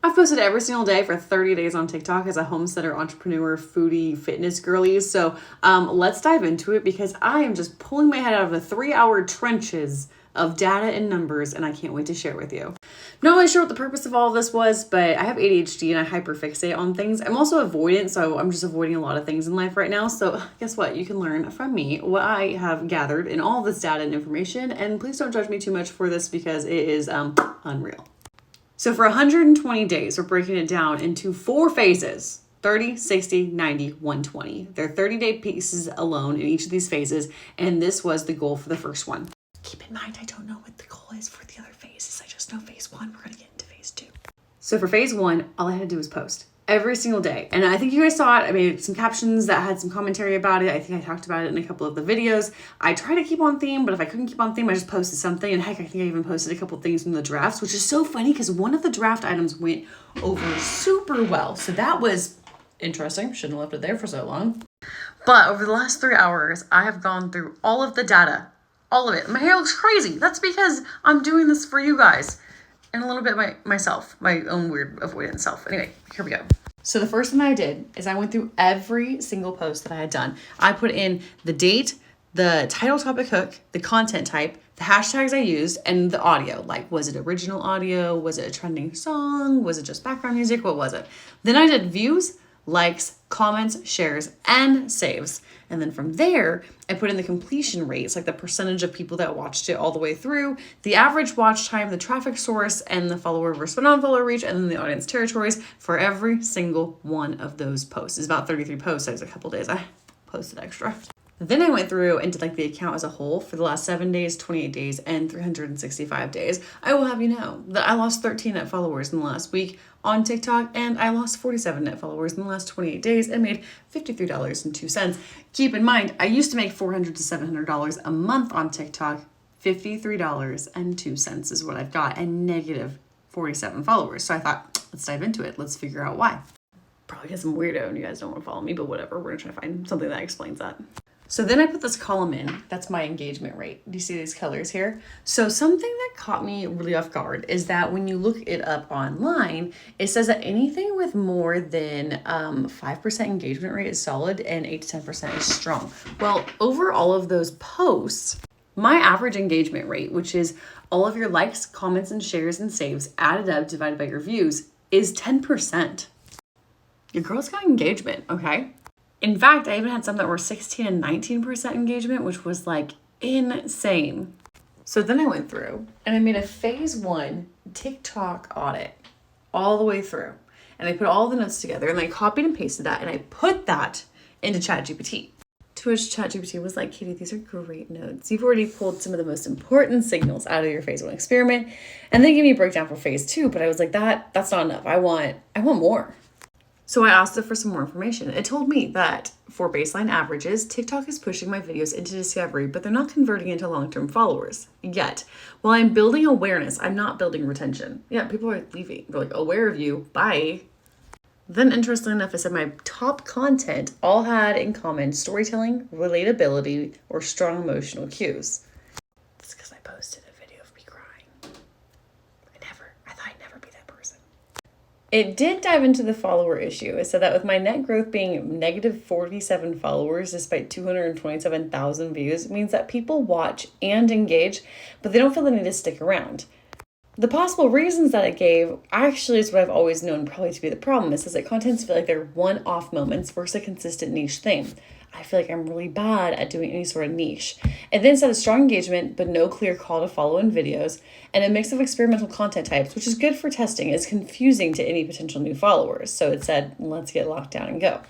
I've posted every single day for 30 days on TikTok as a homesteader, entrepreneur, foodie, fitness girly. So let's dive into it because I am just pulling my head out of the 3-hour trenches of data and numbers, and I can't wait to share with you. Not really sure what the purpose of all of this was, but I have ADHD and I hyperfixate on things. I'm also avoidant, so I'm just avoiding a lot of things in life right now. So guess what? You can learn from me what I have gathered in all this data and information, and please don't judge me too much for this because it is unreal. So for 120 days, we're breaking it down into 4 phases: 30, 60, 90, 120. They're 30-day pieces alone in each of these phases, and this was the goal for the first one. Keep in mind, I don't know what the goal is for the other phases. I just know phase 1. We're going to get into phase 2. So for phase 1, all I had to do was post every single day. And I think you guys saw it. I made some captions that had some commentary about it. I think I talked about it in a couple of the videos. I try to keep on theme, but if I couldn't keep on theme, I just posted something. And heck, I think I even posted a couple of things from the drafts, which is so funny because one of the draft items went over super well. So that was interesting. Shouldn't have left it there for so long. But over the last 3 hours, I have gone through all of the data, all of it. My hair looks crazy. That's because I'm doing this for you guys. And a little bit myself, my own weird avoidant self. Anyway, here we go. So the first thing I did is I went through every single post that I had done. I put in the date, the title, topic, hook, the content type, the hashtags I used, and the audio. Like, was it original audio? Was it a trending song? Was it just background music? What was it? Then I did views, likes, comments, shares, and saves. And then from there, I put in the completion rates, like the percentage of people that watched it all the way through, the average watch time, the traffic source, and the follower versus non-follower reach, and then the audience territories for every single one of those posts. It's about 33 posts. That was a couple days. I posted extra. Then I went through and did like the account as a whole for the last 7 days, 28 days, and 365 days. I will have you know that I lost 13 net followers in the last week on TikTok, and I lost 47 net followers in the last 28 days and made $53.02. Keep in mind, I used to make $400 to $700 a month on TikTok. $53.02 is what I've got, and negative 47 followers. So I thought, let's dive into it. Let's figure out why. Probably because I'm weirdo and you guys don't want to follow me, but whatever. We're gonna try to find something that explains that. So then I put this column in. That's my engagement rate. Do you see these colors here? So something that caught me really off guard is that when you look it up online, it says that anything with more than 5% engagement rate is solid and 8 to 10% is strong. Well, over all of those posts, my average engagement rate, which is all of your likes, comments, and shares and saves added up divided by your views, is 10%. Your girl's got engagement, okay? In fact, I even had some that were 16 and 19% engagement, which was like insane. So then I went through and I made a phase 1 TikTok audit all the way through. And I put all the notes together and I copied and pasted that and I put that into ChatGPT. To which ChatGPT was like, Katie, these are great notes. You've already pulled some of the most important signals out of your phase 1 experiment. And then give me a breakdown for phase 2. But I was like, that's not enough. I want more. So I asked it for some more information. It told me that for baseline averages, TikTok is pushing my videos into discovery, but they're not converting into long-term followers yet. While I'm building awareness, I'm not building retention. Yeah, people are leaving. They're like, aware of you, bye. Then interestingly enough, it said my top content all had in common storytelling, relatability, or strong emotional cues. That's because I posted a video of me crying. I thought I'd never be that person. It did dive into the follower issue. It said that with my net growth being negative 47 followers despite 227,000 views, it means that people watch and engage, but they don't feel the need to stick around. The possible reasons that it gave actually is what I've always known probably to be the problem. It says that contents feel like they're one-off moments versus a consistent niche thing. I feel like I'm really bad at doing any sort of niche. It then said a strong engagement, but no clear call to follow in videos, and a mix of experimental content types, which is good for testing, is confusing to any potential new followers. So it said, let's get locked down and go.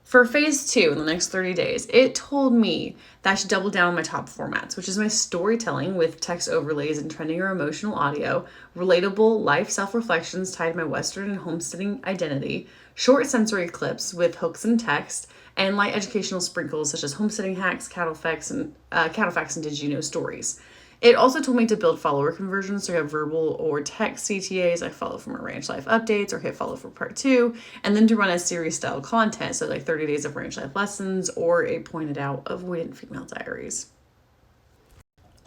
For phase 2, in the next 30 days, it told me that I should double down on my top formats, which is my storytelling with text overlays and trending or emotional audio, relatable life self-reflections tied to my Western and homesteading identity, short sensory clips with hooks and text, and light educational sprinkles such as homesteading hacks, cattle facts, and did you know stories. It also told me to build follower conversions, so I have verbal or text CTAs. I follow for my ranch life updates or hit follow for part 2, and then to run a series style content, so like 30 days of ranch life lessons or a pointed out avoidant female diaries.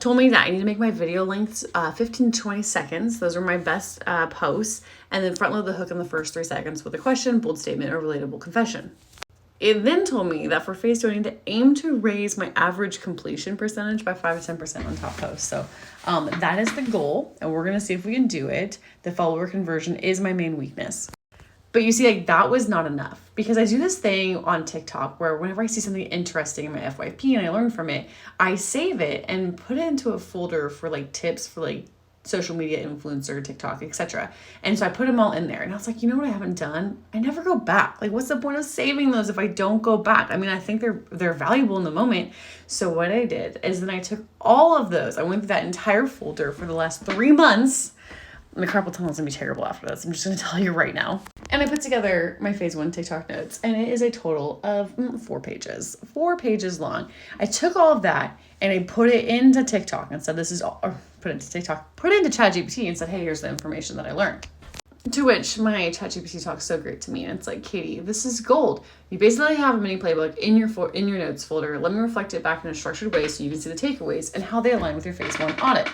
told me that I need to make my video lengths 15 to 20 seconds. Those are my best posts. And then front load the hook in the first 3 seconds with a question, bold statement, or relatable confession. It then told me that for phase 2, I need to aim to raise my average completion percentage by 5 to 10% on top posts. So that is the goal, and we're going to see if we can do it. The follower conversion is my main weakness. But you see, like, that was not enough, because I do this thing on TikTok where whenever I see something interesting in my FYP and I learn from it, I save it and put it into a folder for like tips for like social media influencer, TikTok, etc. And so I put them all in there, and I was like, you know what I haven't done? I never go back. Like, what's the point of saving those if I don't go back? I mean, I think they're valuable in the moment. So what I did is then I took all of those. I went through that entire folder for the last 3 months. My carpal tunnel is gonna be terrible after this. I'm just gonna tell you right now. And I put together my phase 1 TikTok notes, and it is a total of 4 pages. 4 pages long. I took all of that and I put it into TikTok and said, this is all, or put it into TikTok, put it into ChatGPT and said, hey, here's the information that I learned. To which my ChatGPT talks so great to me, and it's like, Katie, this is gold. You basically have a mini playbook in your notes folder. Let me reflect it back in a structured way so you can see the takeaways and how they align with your phase 1 audit.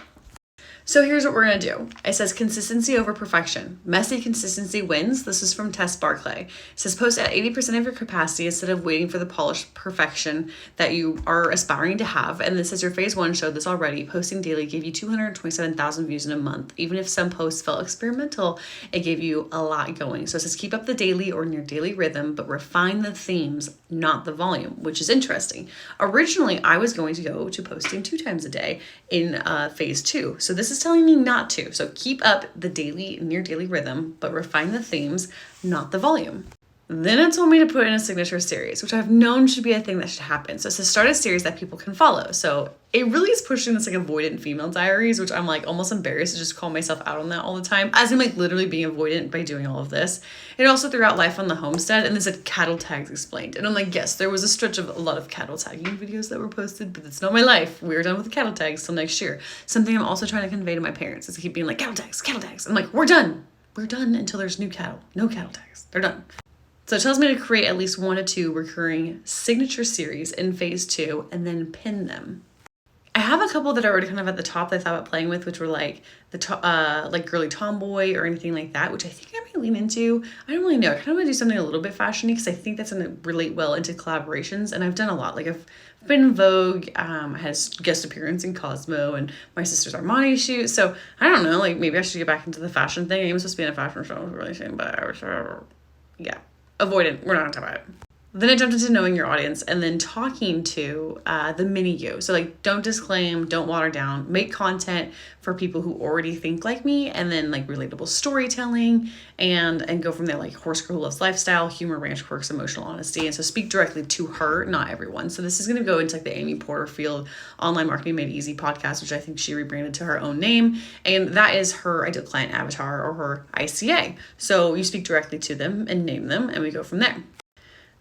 So here's what we're going to do. It says consistency over perfection. Messy consistency wins. This is from Tess Barclay. It says post at 80% of your capacity instead of waiting for the polished perfection that you are aspiring to have. And this says your phase 1 showed this already. Posting daily gave you 227,000 views in a month. Even if some posts felt experimental, it gave you a lot going. So it says keep up the daily or near daily rhythm, but refine the themes, not the volume, which is interesting. Originally, I was going to go to posting 2 times a day in phase 2. So this is telling me not to. So keep up the daily, near daily rhythm, but refine the themes, not the volume. Then it told me to put in a signature series, which I've known should be a thing that should happen. So it's to start a series that people can follow. So it really is pushing this like avoidant female diaries, which I'm like almost embarrassed to just call myself out on that all the time, as I'm like literally being avoidant by doing all of this. It also threw out life on the homestead, and this said cattle tags explained. And I'm like, yes, there was a stretch of a lot of cattle tagging videos that were posted, but it's not my life. We're done with the cattle tags till next year. Something I'm also trying to convey to my parents is to keep being like, cattle tags, cattle tags. I'm like, we're done. We're done until there's new cattle. No cattle tags. They're done. So it tells me to create at least 1 to 2 recurring signature series in phase 2 and then pin them. I have a couple that are already kind of at the top that I thought about playing with, which were like like girly tomboy or anything like that, which I think I might lean into. I don't really know. I kind of want to do something a little bit fashiony because I think that's going to relate well into collaborations. And I've done a lot. Like I've been in Vogue, I had a guest appearance in Cosmo and my sister's Armani shoot. So I don't know, like maybe I should get back into the fashion thing. I'm supposed to be in a fashion show really soon, but I was, yeah. Avoidant. We're not going to talk about it. Then I jumped into knowing your audience and then talking to the mini you. So like, don't disclaim, don't water down, make content for people who already think like me, and then like relatable storytelling and go from there, like horse girl who loves lifestyle, humor, ranch quirks, emotional honesty. And so speak directly to her, not everyone. So this is going to go into like the Amy Porterfield Online Marketing Made Easy podcast, which I think she rebranded to her own name. And that is her ideal client avatar or her ICA. So you speak directly to them and name them, and we go from there.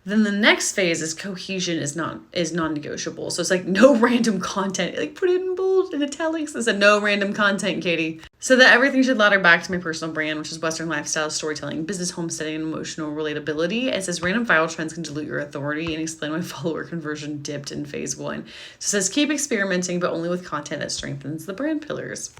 Then the next phase is cohesion is non-negotiable. So it's like no random content. Like put it in bold and italics. It said no random content, Katie. So that everything should ladder back to my personal brand, which is Western lifestyle, storytelling, business, homesteading, and emotional relatability. It says random viral trends can dilute your authority and explain why follower conversion dipped in phase 1. So it says keep experimenting, but only with content that strengthens the brand pillars.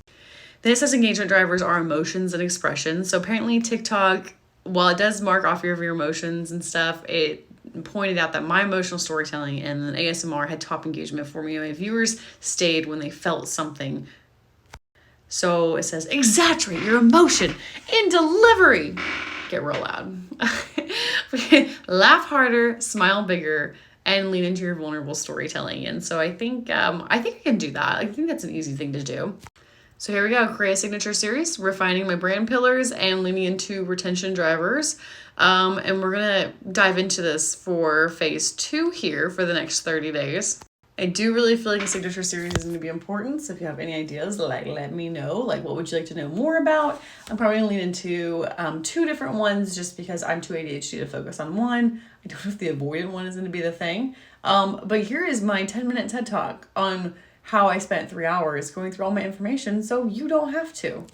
Then it says engagement drivers are emotions and expressions. So apparently TikTok, while it does mark off your emotions and stuff, it pointed out that my emotional storytelling and then ASMR had top engagement for me. My viewers stayed when they felt something. So it says exaggerate your emotion in delivery. Get real loud. Laugh harder, smile bigger, and lean into your vulnerable storytelling. And so I think I can do that. I think that's an easy thing to do. So here we go, create a signature series, refining my brand pillars and leaning into retention drivers. And we're gonna dive into this for phase 2 here for the next 30 days. I do really feel like a signature series is gonna be important. So if you have any ideas, like let me know. Like what would you like to know more about? I'm probably gonna lean into 2 different ones just because I'm too ADHD to focus on one. I don't know if the avoidant one is gonna be the thing. But here is my 10-minute TED Talk on how I spent 3 hours going through all my information so you don't have to.